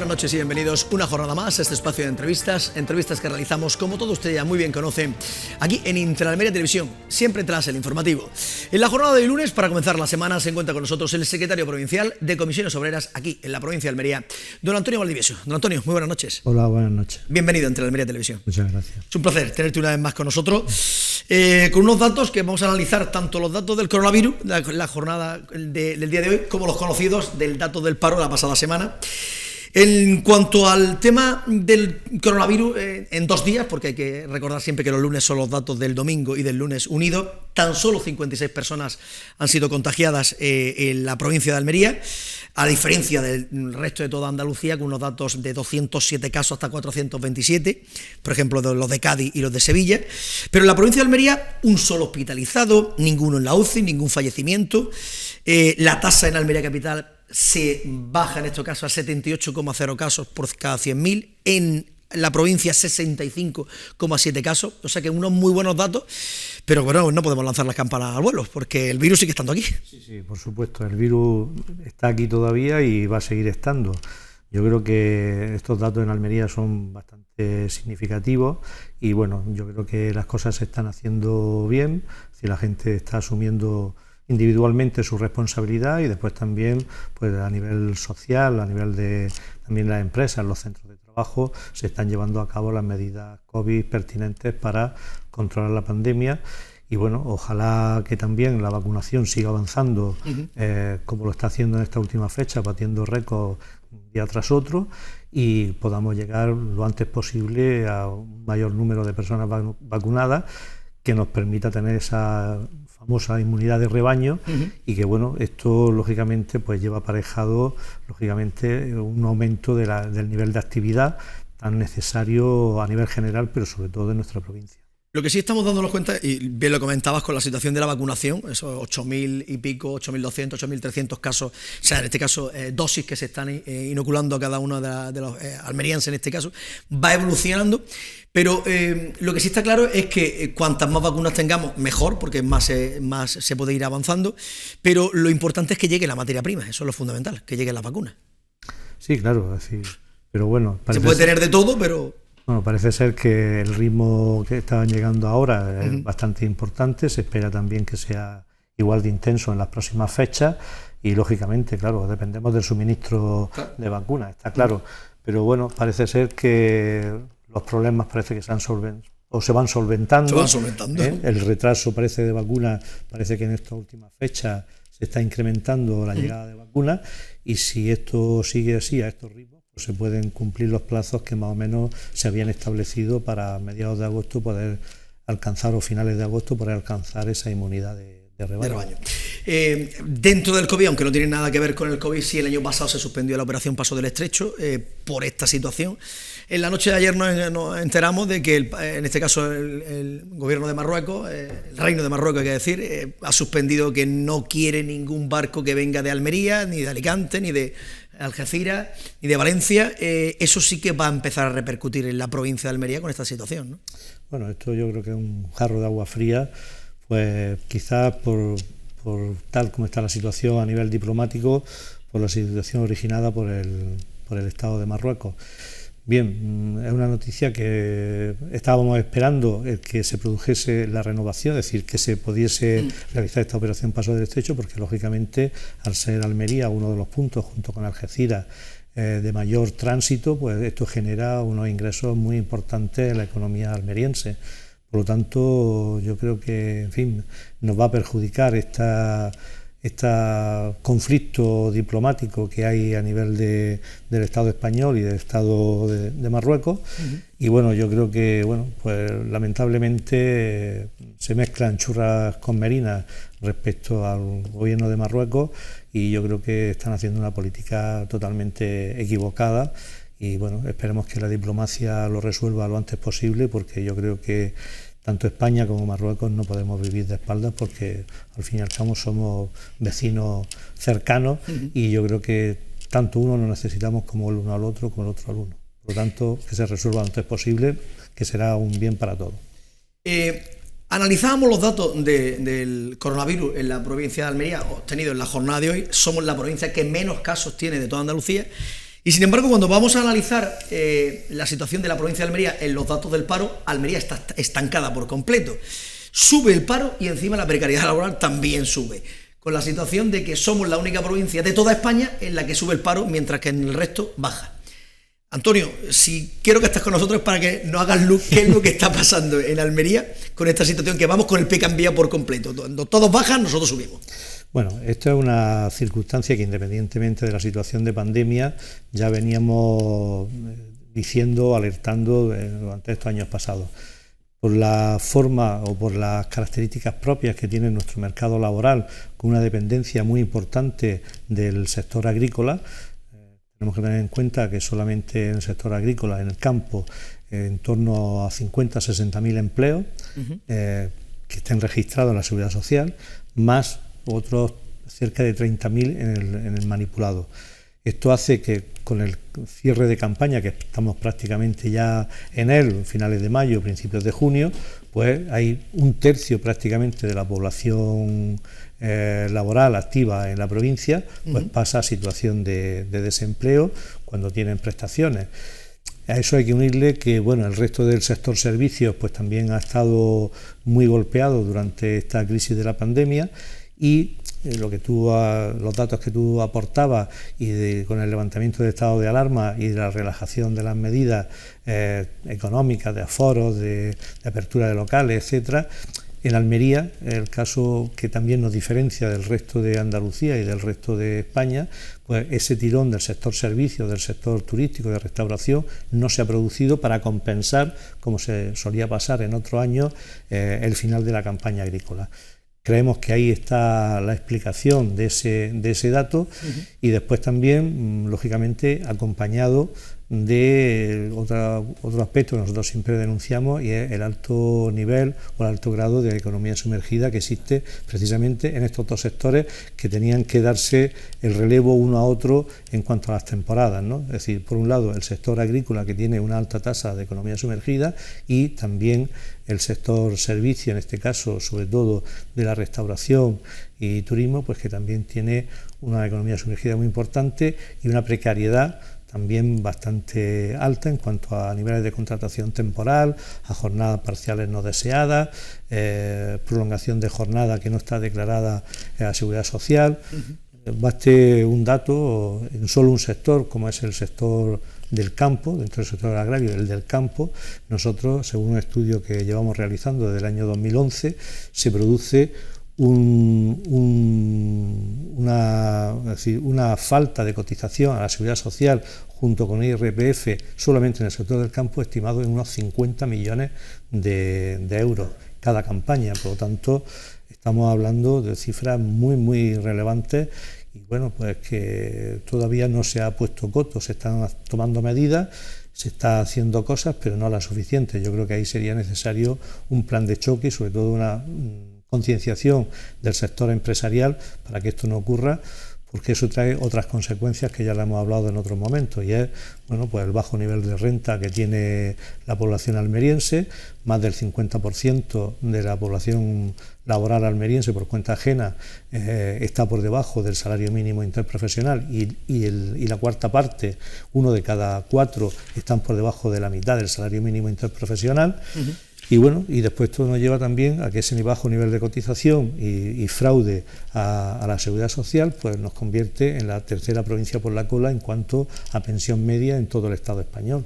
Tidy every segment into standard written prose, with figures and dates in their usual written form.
buenas noches y bienvenidos una jornada más a este espacio de entrevistas que realizamos, como todos ustedes ya muy bien conocen, aquí en Interalmería Televisión, siempre tras el informativo. En la jornada de hoy lunes, para comenzar la semana, se encuentra con nosotros el secretario provincial de Comisiones Obreras aquí en la provincia de Almería, don Antonio Valdivieso. Don Antonio, muy buenas noches. Hola, buenas noches. Bienvenido a Interalmería Televisión. Muchas gracias. Es un placer tenerte una vez más con nosotros, con unos datos que vamos a analizar, tanto los datos del coronavirus, la jornada del día de hoy, como los conocidos del dato del paro de la pasada semana. En cuanto al tema del coronavirus, en 2 días, porque hay que recordar siempre que los lunes son los datos del domingo y del lunes unidos, tan solo 56 personas han sido contagiadas en la provincia de Almería, a diferencia del resto de toda Andalucía, con unos datos de 207 casos hasta 427, por ejemplo, de los de Cádiz y los de Sevilla. Pero en la provincia de Almería, un solo hospitalizado, ninguno en la UCI, ningún fallecimiento. La tasa en Almería Capital se baja en este caso a 78,0 casos por cada 100.000, en la provincia 65,7 casos, o sea que unos muy buenos datos, pero bueno, no podemos lanzar las campanas al vuelo, porque el virus sigue estando aquí. Sí, por supuesto, el virus está aquí todavía y va a seguir estando. Yo creo que estos datos en Almería son bastante significativos y bueno, yo creo que las cosas se están haciendo bien, si la gente está asumiendo individualmente su responsabilidad y después también pues a nivel social, a nivel de también las empresas, los centros de trabajo, se están llevando a cabo las medidas COVID pertinentes para controlar la pandemia y bueno, ojalá que también la vacunación siga avanzando como lo está haciendo en esta última fecha, batiendo récords día tras otro y podamos llegar lo antes posible a un mayor número de personas vacunadas que nos permita tener esa famosa inmunidad de rebaño y que bueno, esto lógicamente pues lleva aparejado lógicamente un aumento del nivel de actividad tan necesario a nivel general, pero sobre todo en nuestra provincia. Lo que sí estamos dándonos cuenta, y bien lo comentabas con la situación de la vacunación, esos 8.000 y pico, 8.200, 8.300 casos, o sea, en este caso dosis que se están inoculando a cada uno de los almerienses en este caso, va evolucionando, pero lo que sí está claro es que cuantas más vacunas tengamos, mejor, porque más se puede ir avanzando, pero lo importante es que llegue la materia prima, eso es lo fundamental, que lleguen las vacunas. Sí, claro, así, pero bueno... Se puede tener de todo, pero... Bueno, parece ser que el ritmo que estaban llegando ahora es bastante importante, se espera también que sea igual de intenso en las próximas fechas y lógicamente, claro, dependemos del suministro de vacunas, está claro, pero bueno, parece ser que los problemas parece que se van solventando. El retraso parece de vacunas, parece que en estas últimas fechas se está incrementando la llegada de vacunas y si esto sigue así a estos ritmos, pues se pueden cumplir los plazos que más o menos se habían establecido para mediados de agosto poder alcanzar, o finales de agosto, poder alcanzar esa inmunidad de rebaño. Dentro del COVID, aunque no tiene nada que ver con el COVID, sí, el año pasado se suspendió la operación Paso del Estrecho por esta situación. En la noche de ayer nos enteramos de que, en este caso, el gobierno de Marruecos, el reino de Marruecos, hay que decir, ha suspendido, que no quiere ningún barco que venga de Almería, ni de Alicante, ni de Algeciras, ni de Valencia. Eso sí que va a empezar a repercutir en la provincia de Almería con esta situación, ¿no? Bueno, esto yo creo que es un jarro de agua fría, pues quizás por tal como está la situación a nivel diplomático, por la situación originada por el Estado de Marruecos. Bien, es una noticia que estábamos esperando, el que se produjese la renovación, es decir, que se pudiese realizar esta operación Paso del Estrecho, porque lógicamente al ser Almería uno de los puntos, junto con Algeciras, de mayor tránsito, pues esto genera unos ingresos muy importantes en la economía almeriense. Por lo tanto, yo creo que, en fin, nos va a perjudicar este conflicto diplomático que hay a nivel del Estado español y del Estado de Marruecos. Y bueno, yo creo que, bueno, pues lamentablemente se mezclan churras con merinas respecto al gobierno de Marruecos y yo creo que están haciendo una política totalmente equivocada. Y bueno, esperemos que la diplomacia lo resuelva lo antes posible, porque yo creo que tanto España como Marruecos no podemos vivir de espaldas, porque al fin y al cabo somos vecinos cercanos y yo creo que tanto uno nos necesitamos como el uno al otro, como el otro al uno. Por lo tanto, que se resuelva lo antes posible, que será un bien para todos. Analizábamos los datos del coronavirus en la provincia de Almería, obtenidos en la jornada de hoy. Somos la provincia que menos casos tiene de toda Andalucía. Y sin embargo, cuando vamos a analizar la situación de la provincia de Almería en los datos del paro, Almería está estancada por completo. Sube el paro y encima la precariedad laboral también sube, con la situación de que somos la única provincia de toda España en la que sube el paro, mientras que en el resto baja. Antonio, si quiero que estés con nosotros es para que nos hagas luz qué es lo que está pasando en Almería con esta situación, que vamos con el pie cambiado por completo. Cuando todos bajan, nosotros subimos. Bueno, esto es una circunstancia que, independientemente de la situación de pandemia, ya veníamos diciendo, alertando durante estos años pasados. Por la forma o por las características propias que tiene nuestro mercado laboral, con una dependencia muy importante del sector agrícola, tenemos que tener en cuenta que solamente en el sector agrícola, en el campo, en torno a 50.000-60.000 empleos que estén registrados en la Seguridad Social, más otros cerca de 30.000 en el manipulado. Esto hace que con el cierre de campaña, que estamos prácticamente ya en él, finales de mayo, principios de junio, pues hay un tercio prácticamente de la población laboral activa en la provincia, pues pasa a situación de desempleo cuando tienen prestaciones. A eso hay que unirle que, bueno, el resto del sector servicios pues también ha estado muy golpeado durante esta crisis de la pandemia, y los datos que tú aportabas y con el levantamiento del estado de alarma y de la relajación de las medidas económicas, de aforos, de apertura de locales, etcétera. En Almería, el caso que también nos diferencia del resto de Andalucía y del resto de España, pues ese tirón del sector servicios, del sector turístico, de restauración, no se ha producido para compensar, como se solía pasar en otros años, el final de la campaña agrícola. Creemos que ahí está la explicación de ese dato, y después también, lógicamente, acompañado de otro aspecto que nosotros siempre denunciamos, y es el alto nivel o el alto grado de economía sumergida que existe precisamente en estos dos sectores, que tenían que darse el relevo uno a otro en cuanto a las temporadas, ¿no? Es decir, por un lado el sector agrícola, que tiene una alta tasa de economía sumergida, y también el sector servicio, en este caso sobre todo de la restauración y turismo, pues que también tiene una economía sumergida muy importante y una precariedad también bastante alta en cuanto a niveles de contratación temporal, a jornadas parciales no deseadas, prolongación de jornada que no está declarada en la Seguridad Social. Baste un dato, en solo un sector, como es el sector del campo, dentro del sector agrario, el del campo, nosotros, según un estudio que llevamos realizando desde el año 2011, se produce una falta de cotización a la Seguridad Social junto con IRPF solamente en el sector del campo, estimado en unos 50 millones de euros cada campaña. Por lo tanto, estamos hablando de cifras muy, muy relevantes, y bueno, pues que todavía no se ha puesto coto. Se están tomando medidas, se está haciendo cosas, pero no las suficientes. Yo creo que ahí sería necesario un plan de choque y sobre todo una concienciación del sector empresarial para que esto no ocurra, porque eso trae otras consecuencias que ya le hemos hablado en otros momentos, y es, bueno, pues el bajo nivel de renta que tiene la población almeriense. Más del 50% de la población laboral almeriense por cuenta ajena está por debajo del salario mínimo interprofesional, y la cuarta parte, 1 de cada 4, están por debajo de la mitad del salario mínimo interprofesional. Y bueno, y después esto nos lleva también a que ese bajo nivel de cotización y fraude a la Seguridad Social pues nos convierte en la tercera provincia por la cola en cuanto a pensión media en todo el Estado español.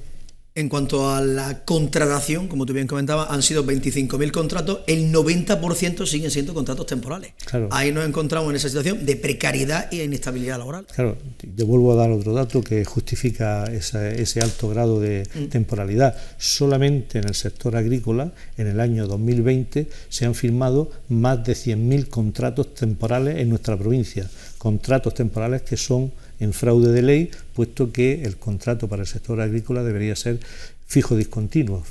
En cuanto a la contratación, como tú bien comentabas, han sido 25.000 contratos, el 90% siguen siendo contratos temporales. Claro. Ahí nos encontramos en esa situación de precariedad y inestabilidad laboral. Claro, te vuelvo a dar otro dato que justifica ese alto grado de temporalidad. Solamente en el sector agrícola, en el año 2020, se han firmado más de 100.000 contratos temporales en nuestra provincia. Contratos temporales que son en fraude de ley, puesto que el contrato para el sector agrícola debería ser fijo discontinuo,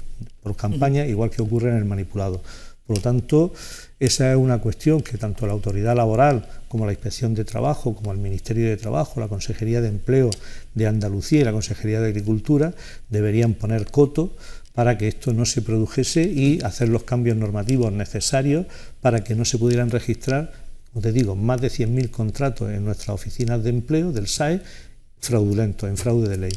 por campaña, igual que ocurre en el manipulado. Por lo tanto, esa es una cuestión que tanto la Autoridad Laboral como la Inspección de Trabajo, como el Ministerio de Trabajo, la Consejería de Empleo de Andalucía y la Consejería de Agricultura deberían poner coto para que esto no se produjese y hacer los cambios normativos necesarios para que no se pudieran registrar, como te digo, más de 100.000 contratos en nuestras oficinas de empleo del SAE fraudulento, en fraude de ley.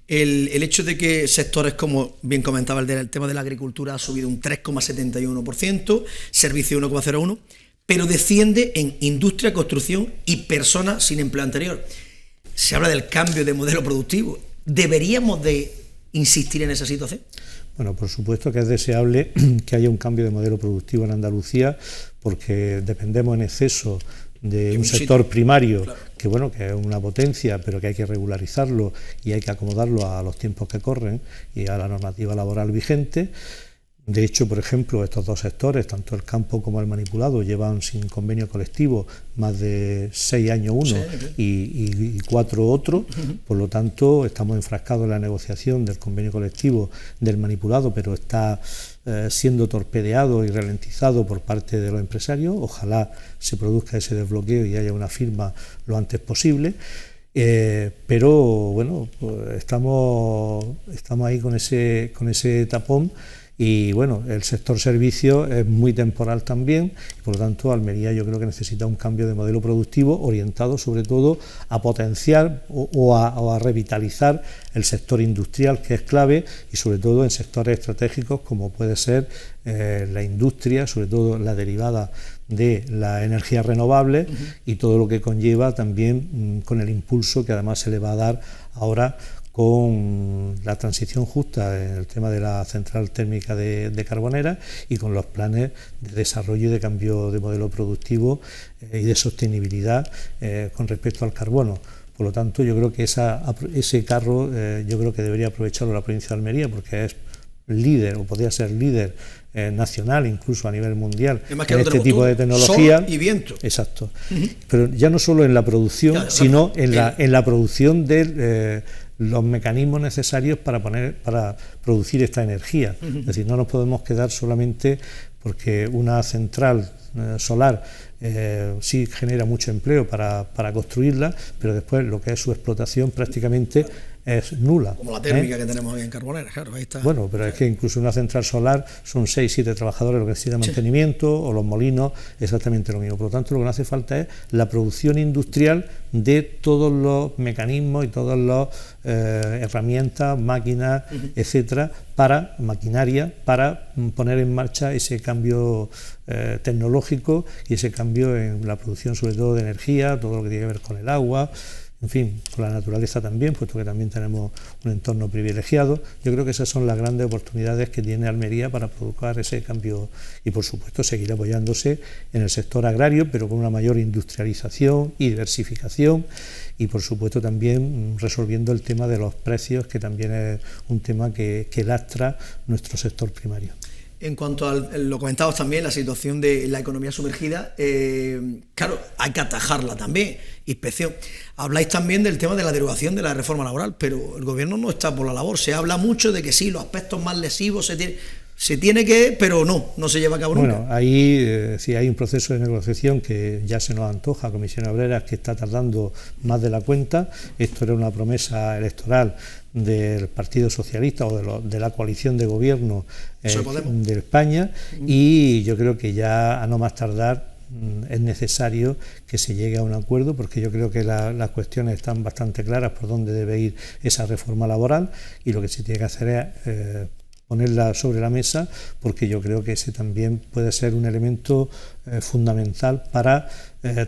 El hecho de que sectores como bien comentaba el tema de la agricultura ha subido un 3,71%, servicio 1,01%, pero desciende en industria, construcción y personas sin empleo anterior. Se habla del cambio de modelo productivo. ¿Deberíamos de insistir en esa situación? Bueno, por supuesto que es deseable que haya un cambio de modelo productivo en Andalucía, porque dependemos en exceso de un sector primario, claro, que es una potencia, pero que hay que regularizarlo y hay que acomodarlo a los tiempos que corren y a la normativa laboral vigente. De hecho, por ejemplo, estos dos sectores, tanto el campo como el manipulado, llevan sin convenio colectivo más de 6 años uno y 4 otro. Por lo tanto, estamos enfrascados en la negociación del convenio colectivo del manipulado, pero está siendo torpedeado y ralentizado por parte de los empresarios. Ojalá se produzca ese desbloqueo y haya una firma lo antes posible. Pero bueno, pues estamos ahí con ese tapón. Y bueno, el sector servicio es muy temporal también, y por lo tanto Almería yo creo que necesita un cambio de modelo productivo orientado sobre todo a potenciar o a revitalizar el sector industrial, que es clave, y sobre todo en sectores estratégicos como puede ser la industria, sobre todo la derivada de la energía renovable y todo lo que conlleva también con el impulso que además se le va a dar ahora con la transición justa en el tema de la central térmica de Carbonera y con los planes de desarrollo y de cambio de modelo productivo y de sostenibilidad con respecto al carbono. Por lo tanto, yo creo que ese carro yo creo que debería aprovecharlo la provincia de Almería, porque es líder o podría ser líder nacional, incluso a nivel mundial, en este tipo de tecnología. Sol y viento. Exacto. Pero ya no solo en la producción, sino en la producción de los mecanismos necesarios para producir esta energía. Es decir, no nos podemos quedar solamente porque una central solar sí genera mucho empleo para construirla, pero después lo que es su explotación prácticamente es nula. Como la térmica que tenemos aquí en Carbonera, claro, ahí está. Bueno, pero es que incluso una central solar son 6-7 trabajadores lo que necesita mantenimiento, o los molinos, exactamente lo mismo. Por lo tanto, lo que nos hace falta es la producción industrial de todos los mecanismos y todas las herramientas, máquinas, etcétera, maquinaria, para poner en marcha ese cambio tecnológico y ese cambio en la producción, sobre todo de energía, todo lo que tiene que ver con el agua, en fin, con la naturaleza también, puesto que también tenemos un entorno privilegiado. Yo creo que esas son las grandes oportunidades que tiene Almería para provocar ese cambio y, por supuesto, seguir apoyándose en el sector agrario, pero con una mayor industrialización y diversificación y, por supuesto, también resolviendo el tema de los precios, que también es un tema que lastra nuestro sector primario. En cuanto a lo comentabas también, la situación de la economía sumergida, claro, hay que atajarla también, inspección. Habláis también del tema de la derogación de la reforma laboral, pero el gobierno no está por la labor. Se habla mucho de que sí, los aspectos más lesivos se tiene que, pero no se lleva a cabo nunca. Bueno, ahí sí hay un proceso de negociación que ya se nos antoja, Comisiones Obreras, que está tardando más de la cuenta. Esto era una promesa electoral del Partido Socialista o de la coalición de gobierno de España, y yo creo que ya a no más tardar es necesario que se llegue a un acuerdo, porque yo creo que las cuestiones están bastante claras por dónde debe ir esa reforma laboral, y lo que se tiene que hacer es ponerla sobre la mesa, porque yo creo que ese también puede ser un elemento fundamental para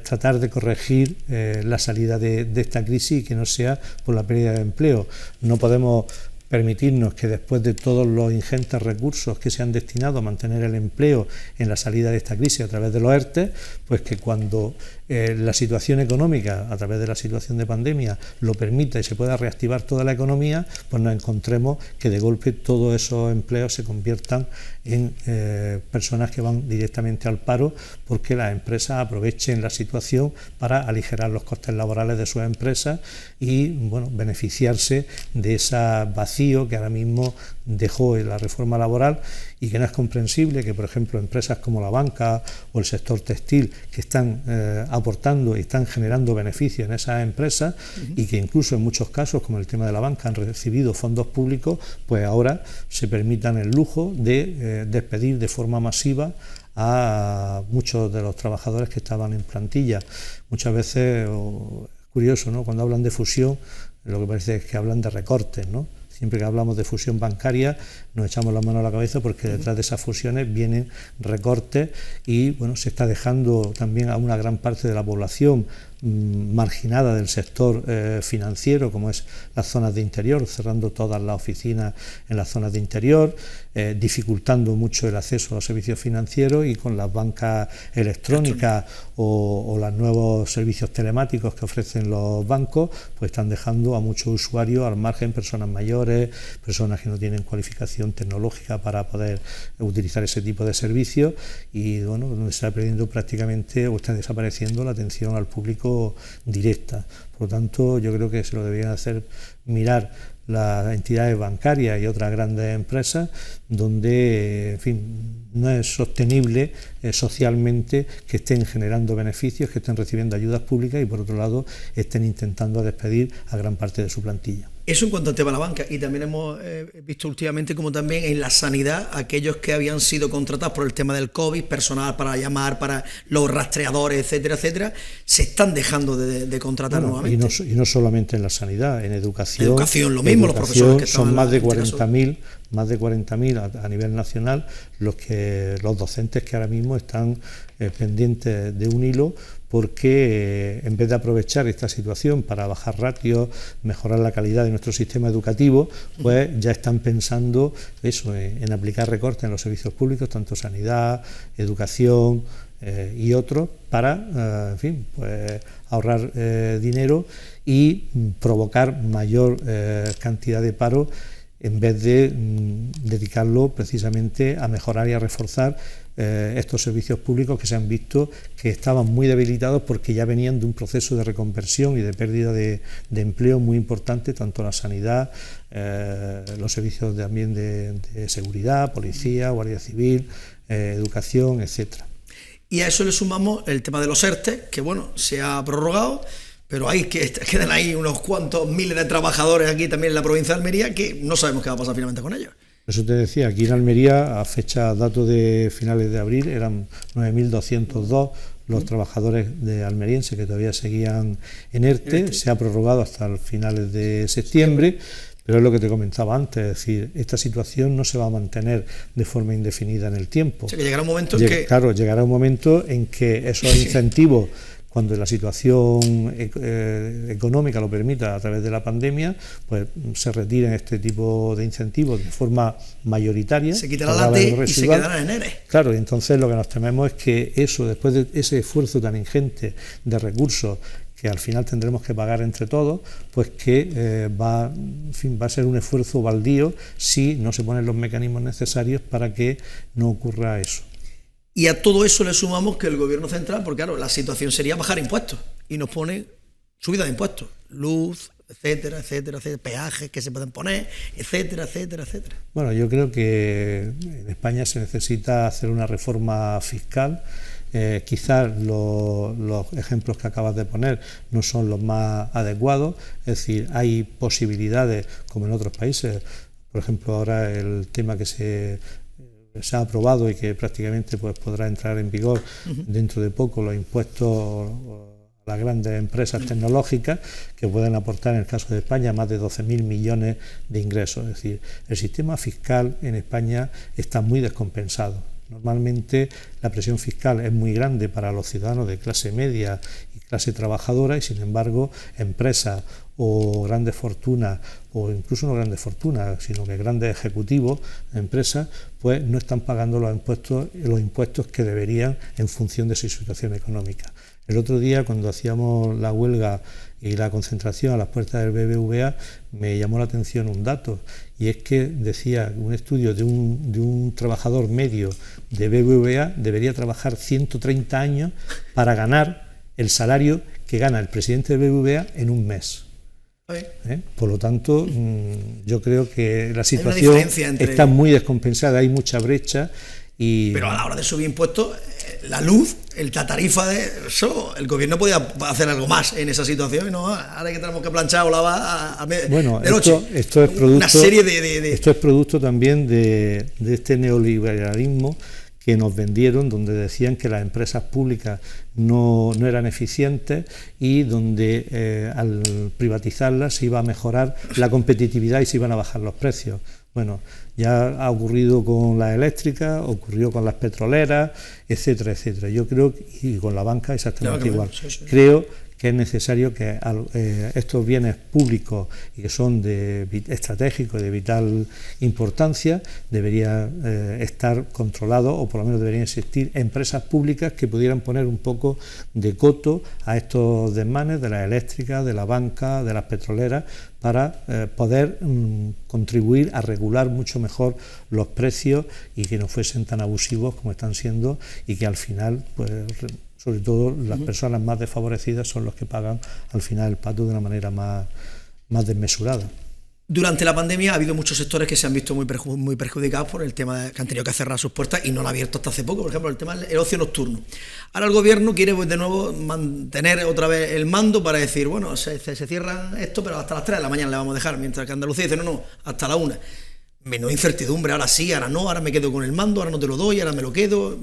tratar de corregir la salida de esta crisis y que no sea por la pérdida de empleo. No podemos permitirnos que después de todos los ingentes recursos que se han destinado a mantener el empleo en la salida de esta crisis a través de los ERTE, pues que cuando la situación económica, a través de la situación de pandemia, lo permita y se pueda reactivar toda la economía, pues nos encontremos que de golpe todos esos empleos se conviertan en personas que van directamente al paro, porque las empresas aprovechen la situación para aligerar los costes laborales de sus empresas y beneficiarse de ese vacío que ahora mismo dejó en la reforma laboral, y que no es comprensible que, por ejemplo, empresas como la banca o el sector textil, que están aportando y están generando beneficios en esas empresas, y que incluso en muchos casos, como el tema de la banca, han recibido fondos públicos, pues ahora se permitan el lujo de despedir de forma masiva a muchos de los trabajadores que estaban en plantilla. Muchas veces, curioso, ¿no?, cuando hablan de fusión, lo que parece es que hablan de recortes, ¿no? Siempre que hablamos de fusión bancaria nos echamos las manos a la cabeza porque detrás de esas fusiones vienen recortes y bueno, se está dejando también a una gran parte de la población marginada del sector financiero, como es las zonas de interior, cerrando todas las oficinas en las zonas de interior, dificultando mucho el acceso a los servicios financieros, y con las bancas electrónicas o los nuevos servicios telemáticos que ofrecen los bancos, pues están dejando a muchos usuarios al margen, personas mayores, personas que no tienen cualificación tecnológica para poder utilizar ese tipo de servicios, y bueno, donde se está perdiendo prácticamente o está desapareciendo la atención al público directa. Por lo tanto, yo creo que se lo deberían hacer mirar las entidades bancarias y otras grandes empresas, donde, en fin, no es sostenible socialmente que estén generando beneficios, que estén recibiendo ayudas públicas y, por otro lado, estén intentando despedir a gran parte de su plantilla. Eso en cuanto al tema de la banca. Y también hemos visto últimamente como también en la sanidad, aquellos que habían sido contratados por el tema del COVID, personal para llamar, para los rastreadores, etcétera, etcétera, se están dejando de contratar nuevamente. Y no solamente en la sanidad, en educación. Educación, lo mismo, los profesores que son más de 40.000 a nivel nacional los docentes que ahora mismo están pendientes de un hilo, porque en vez de aprovechar esta situación para bajar ratios, mejorar la calidad de nuestro sistema educativo, pues ya están pensando eso, en aplicar recortes en los servicios públicos, tanto sanidad, educación y otros, para en fin, pues ahorrar dinero y provocar mayor cantidad de paro, en vez de dedicarlo precisamente a mejorar y a reforzar estos servicios públicos que se han visto que estaban muy debilitados porque ya venían de un proceso de reconversión y de pérdida de empleo muy importante, tanto la sanidad, los servicios también de seguridad, policía, guardia civil, educación, etcétera. Y a eso le sumamos el tema de los ERTE, que bueno, se ha prorrogado, pero hay que quedan ahí unos cuantos miles de trabajadores aquí también en la provincia de Almería que no sabemos qué va a pasar finalmente con ellos. Eso te decía, aquí en Almería, a fecha, datos de finales de abril, eran 9.202 los trabajadores de almerienses que todavía seguían en ERTE. Se ha prorrogado hasta finales de septiembre, pero es lo que te comentaba antes, es decir, esta situación no se va a mantener de forma indefinida en el tiempo. O sea, que llegará un momento en que... Claro, llegará un momento en que esos incentivos, cuando la situación económica lo permita a través de la pandemia, pues se retiren este tipo de incentivos de forma mayoritaria. Se quitará la T y se quedará en ERE. Claro, y entonces lo que nos tememos es que eso, después de ese esfuerzo tan ingente de recursos que al final tendremos que pagar entre todos, pues que va a ser un esfuerzo baldío si no se ponen los mecanismos necesarios para que no ocurra eso. Y a todo eso le sumamos que el gobierno central, porque claro, la situación sería bajar impuestos, y nos pone subida de impuestos, luz, etcétera, etcétera, etcétera, peajes que se pueden poner, etcétera, etcétera, etcétera. Bueno, yo creo que en España se necesita hacer una reforma fiscal. Quizás los ejemplos que acabas de poner no son los más adecuados, es decir, hay posibilidades como en otros países, por ejemplo ahora el tema que se ha aprobado y que prácticamente pues podrá entrar en vigor dentro de poco, los impuestos a las grandes empresas tecnológicas, que pueden aportar en el caso de España más de 12.000 millones de ingresos. Es decir, el sistema fiscal en España está muy descompensado. Normalmente la presión fiscal es muy grande para los ciudadanos de clase media y clase trabajadora, y sin embargo empresas o grandes fortunas, o incluso no grandes fortunas, sino que grandes ejecutivos de empresas, pues no están pagando los impuestos que deberían en función de su situación económica. El otro día, cuando hacíamos la huelga y la concentración a las puertas del BBVA, me llamó la atención un dato, y es que decía un estudio de un trabajador medio de BBVA debería trabajar 130 años para ganar el salario que gana el presidente de BBVA en un mes. Por lo tanto, yo creo que la situación está muy descompensada, hay mucha brecha. Pero a la hora de subir impuestos, la luz, la tarifa de eso, el gobierno podía hacer algo más en esa situación, y no, ahora que tenemos que planchar o lavar de noche. Esto es producto, una serie de... Esto es producto también de este neoliberalismo que nos vendieron, donde decían que las empresas públicas no eran eficientes y donde al privatizarlas se iba a mejorar la competitividad y se iban a bajar los precios. Bueno, ya ha ocurrido con las eléctricas, ocurrió con las petroleras, etcétera, etcétera. Yo creo, y con la banca exactamente igual. Sí. Creo que es necesario que estos bienes públicos y que son estratégicos y de vital importancia deberían estar controlados, o por lo menos deberían existir empresas públicas que pudieran poner un poco de coto a estos desmanes de las eléctricas, de la banca, de las petroleras, para poder contribuir a regular mucho mejor los precios y que no fuesen tan abusivos como están siendo, y que al final, pues, sobre todo las personas más desfavorecidas son los que pagan al final el pato de una manera más desmesurada. Durante la pandemia ha habido muchos sectores que se han visto muy perjudicados por el tema de que han tenido que cerrar sus puertas y no lo han abierto hasta hace poco. Por ejemplo, el tema del ocio nocturno. Ahora el gobierno quiere, pues, de nuevo mantener otra vez el mando para decir, bueno, se cierran esto, pero hasta las 3 de la mañana le vamos a dejar, mientras que Andalucía dice, no, hasta la 1. Menos incertidumbre, ahora sí, ahora no, ahora me quedo con el mando, ahora no te lo doy, ahora me lo quedo.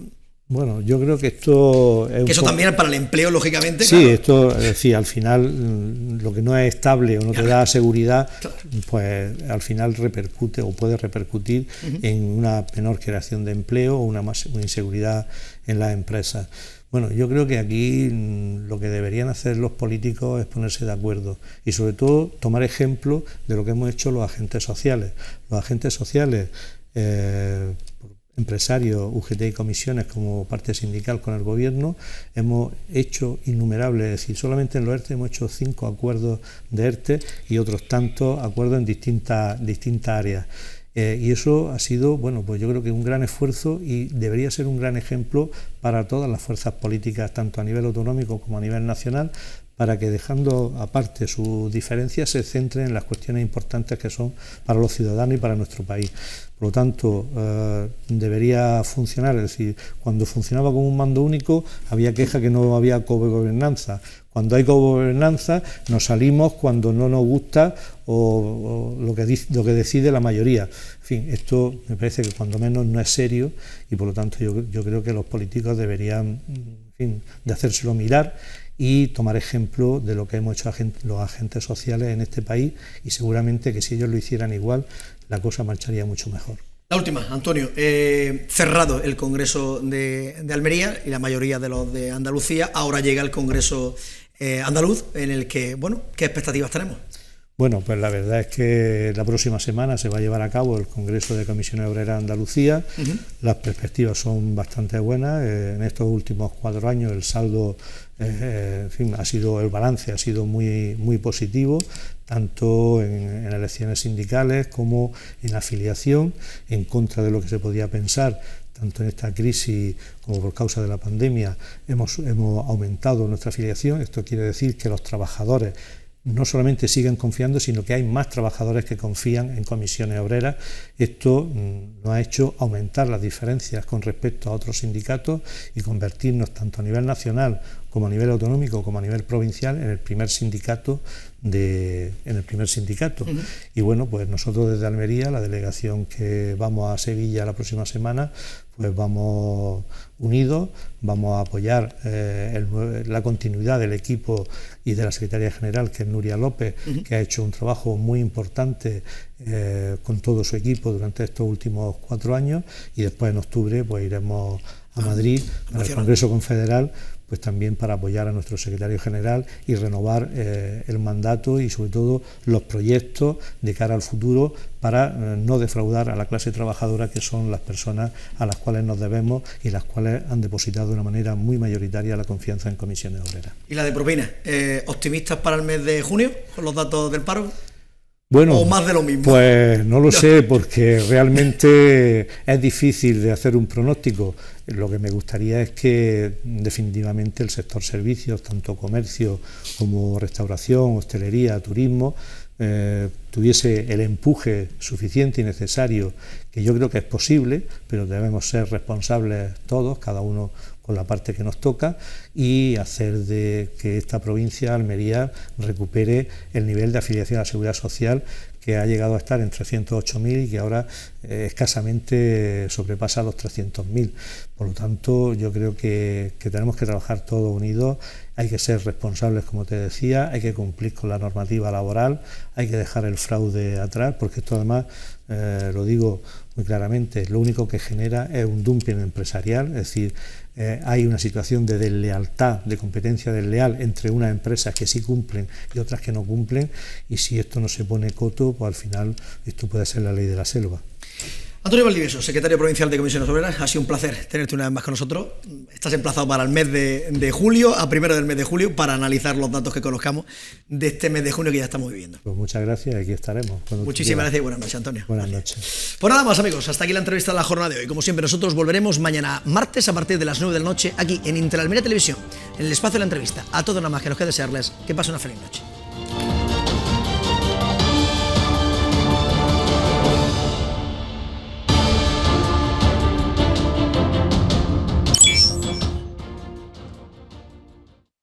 Bueno, yo creo que esto es que eso también es para el empleo, lógicamente. Sí, claro. Esto, es decir, al final lo que no es estable o no te da seguridad, pues al final repercute o puede repercutir en una menor creación de empleo o una inseguridad en las empresas. Bueno, yo creo que aquí lo que deberían hacer los políticos es ponerse de acuerdo y sobre todo tomar ejemplo de lo que hemos hecho los agentes sociales. Los agentes sociales, empresarios, UGT y comisiones como parte sindical con el gobierno, hemos hecho innumerables, es decir, solamente en los ERTE hemos hecho 5 acuerdos de ERTE y otros tantos acuerdos en distintas áreas. Y eso ha sido, bueno, pues yo creo que un gran esfuerzo y debería ser un gran ejemplo para todas las fuerzas políticas, tanto a nivel autonómico como a nivel nacional, para que, dejando aparte sus diferencias, se centren en las cuestiones importantes que son para los ciudadanos y para nuestro país. Por lo tanto, debería funcionar, es decir, cuando funcionaba como un mando único había queja que no había cogobernanza. Cuando hay cogobernanza nos salimos cuando no nos gusta o lo que decide la mayoría. En fin, esto me parece que cuando menos no es serio y por lo tanto yo creo que los políticos deberían, en fin, de hacérselo mirar y tomar ejemplo de lo que hemos hecho los agentes sociales en este país, y seguramente que si ellos lo hicieran igual, la cosa marcharía mucho mejor. La última, Antonio, cerrado el Congreso de Almería y la mayoría de los de Andalucía, ahora llega el Congreso andaluz, en el que, bueno, ¿qué expectativas tenemos? Bueno, pues la verdad es que la próxima semana se va a llevar a cabo el Congreso de Comisiones Obreras Andalucía. Las perspectivas son bastante buenas. En estos últimos 4 años el saldo, en fin, el balance ha sido muy positivo, tanto en elecciones sindicales como en afiliación, en contra de lo que se podía pensar. Tanto en esta crisis como por causa de la pandemia hemos aumentado nuestra afiliación. Esto quiere decir que los trabajadores no solamente siguen confiando, sino que hay más trabajadores que confían en comisiones obreras. Esto nos ha hecho aumentar las diferencias con respecto a otros sindicatos y convertirnos tanto a nivel nacional como a nivel autonómico como a nivel provincial en el primer sindicato. Y bueno, pues nosotros desde Almería, la delegación que vamos a Sevilla la próxima semana, pues vamos unidos, vamos a apoyar la continuidad del equipo y de la secretaria general, que es Nuria López, que ha hecho un trabajo muy importante con todo su equipo durante estos últimos 4 años, y después en octubre pues iremos a Madrid para el Congreso Confederal, pues también para apoyar a nuestro secretario general y renovar el mandato y sobre todo los proyectos de cara al futuro para no defraudar a la clase trabajadora, que son las personas a las cuales nos debemos y las cuales han depositado de una manera muy mayoritaria la confianza en comisiones obreras. ¿Y la de propina? ¿Optimistas para el mes de junio con los datos del paro? Bueno, ¿o más de lo mismo? Pues no lo sé, porque realmente es difícil de hacer un pronóstico. Lo que me gustaría es que definitivamente el sector servicios, tanto comercio como restauración, hostelería, turismo, tuviese el empuje suficiente y necesario, que yo creo que es posible, pero debemos ser responsables todos, cada uno con la parte que nos toca, y hacer de que esta provincia, Almería, recupere el nivel de afiliación a la Seguridad Social que ha llegado a estar en 308.000 y que ahora escasamente sobrepasa los 300.000. Por lo tanto, yo creo que tenemos que trabajar todos unidos, hay que ser responsables, como te decía, hay que cumplir con la normativa laboral, hay que dejar el fraude atrás, porque esto además, lo digo muy claramente, lo único que genera es un dumping empresarial, es decir, hay una situación de deslealtad, de competencia desleal entre unas empresas que sí cumplen y otras que no cumplen, y si esto no se pone coto, pues al final esto puede ser la ley de la selva. Antonio Valdivieso, secretario provincial de Comisiones Obreras, ha sido un placer tenerte una vez más con nosotros. Estás emplazado para el mes de julio, a primero del mes de julio, para analizar los datos que conozcamos de este mes de junio que ya estamos viviendo. Pues muchas gracias, aquí estaremos. Muchísimas gracias y buenas noches, Antonio. Buenas noches. Pues nada más, amigos, hasta aquí la entrevista de la jornada de hoy. Como siempre, nosotros volveremos mañana martes a partir de las 9 de la noche aquí en Intelalmería Televisión, en el espacio de la entrevista. A todos nada más que nos queda desearles que pasen una feliz noche.